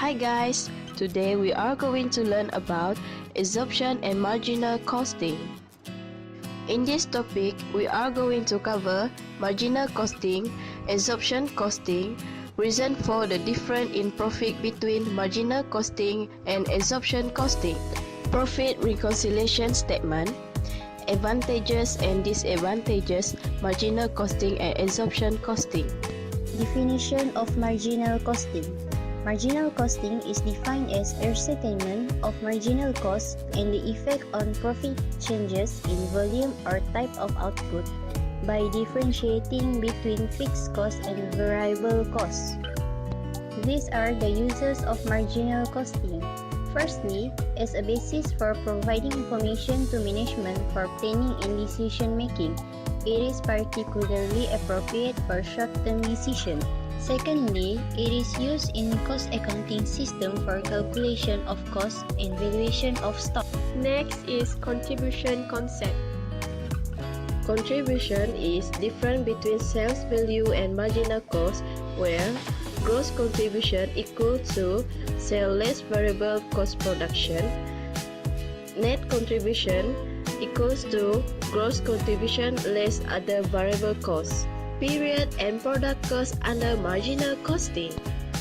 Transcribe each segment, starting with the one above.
Hi guys, today we are going to learn about absorption and marginal costing. In this topic, we are going to cover marginal costing, absorption costing, reason for the difference in profit between marginal costing and absorption costing, profit reconciliation statement, advantages and disadvantages, marginal costing and absorption costing. Definition of marginal costing. Marginal costing is defined as ascertainment of marginal cost and the effect on profit changes in volume or type of output by differentiating between fixed costs and variable costs. These are the uses of marginal costing. Firstly, as a basis for providing information to management for planning and decision making, it is particularly appropriate for short-term decisions. Secondly, it is used in cost accounting system for calculation of cost and valuation of stock. Next is contribution concept. Contribution is difference between sales value and marginal cost, where gross contribution equal to sale less variable cost production. Net contribution equals to gross contribution less other variable costs. Period and product cost under marginal costing.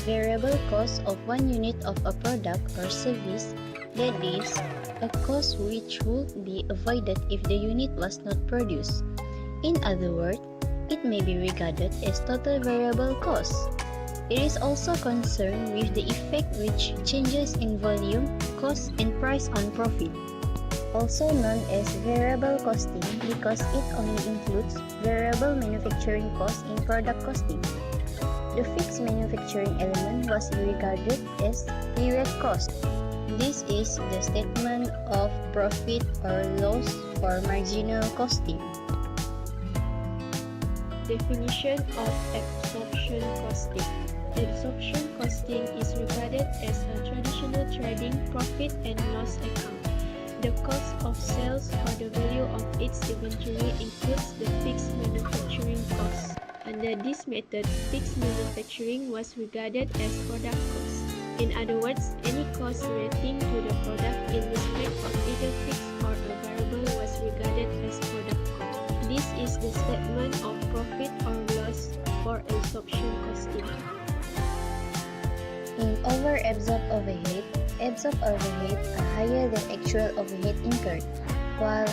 Variable cost of one unit of a product or service, that is, a cost which would be avoided if the unit was not produced. In other words, it may be regarded as total variable cost. It is also concerned with the effect which changes in volume, cost, and price on profit. Also known as variable costing because it only includes variable manufacturing costs in product costing. The fixed manufacturing element was regarded as period cost. This is the statement of profit or loss for marginal costing. Definition of absorption costing. Absorption costing is regarded as a traditional trading profit and loss account. The cost of sales or the value of its inventory includes the fixed manufacturing cost. Under this method, fixed manufacturing was regarded as product cost. In other words, any cost relating to the product in respect of either fixed or a variable was regarded as product cost. This is the statement of profit or loss for absorption costing. In over-absorbed overhead, absorbed overhead are higher than actual overhead incurred, while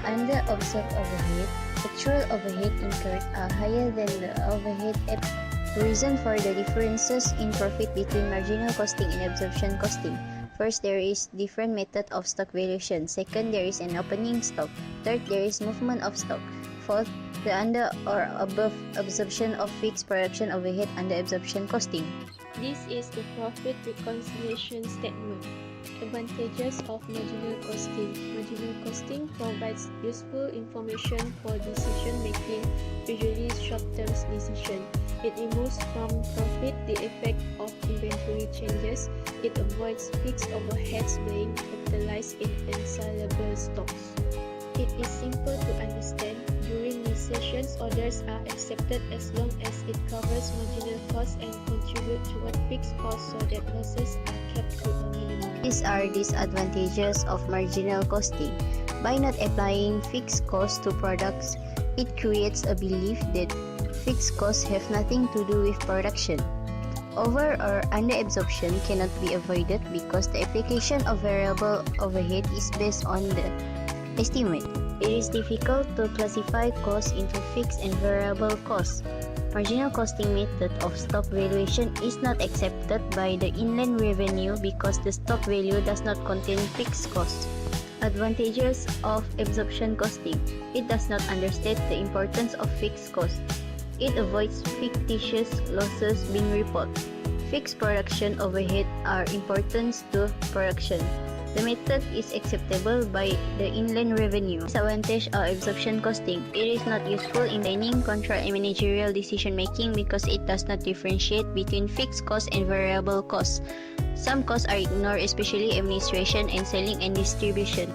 under-absorbed overhead, actual overhead incurred are higher than the overhead absorbed. Reason for the differences in profit between marginal costing and absorption costing. First, there is different method of stock valuation. Second, there is an opening stock. Third, there is movement of stock. Fourth, the under or above absorption of fixed production overhead under absorption costing. This is the profit reconciliation statement. Advantages of marginal costing. Marginal costing provides useful information for decision making, usually short-term decision. It removes from profit the effect of inventory changes. It avoids fixed overheads being capitalized in unsellable stocks. It is simple to understand. During recessions, orders are accepted as long as it covers marginal costs and contribute toward fixed costs so that losses are kept to a minimum. These are disadvantages of marginal costing. By not applying fixed costs to products, it creates a belief that fixed costs have nothing to do with production. Over or under absorption cannot be avoided because the application of variable overhead is based on the estimate. It is difficult to classify costs into fixed and variable costs. Marginal costing method of stock valuation is not accepted by the inland revenue because the stock value does not contain fixed costs. Advantages of absorption costing. It does not understate the importance of fixed costs. It avoids fictitious losses being reported. Fixed production overhead are important to production. The method is acceptable by the inland revenue. Disadvantage of absorption costing. It is not useful in planning, control, and managerial decision making because it does not differentiate between fixed costs and variable costs. Some costs are ignored, especially administration and selling and distribution.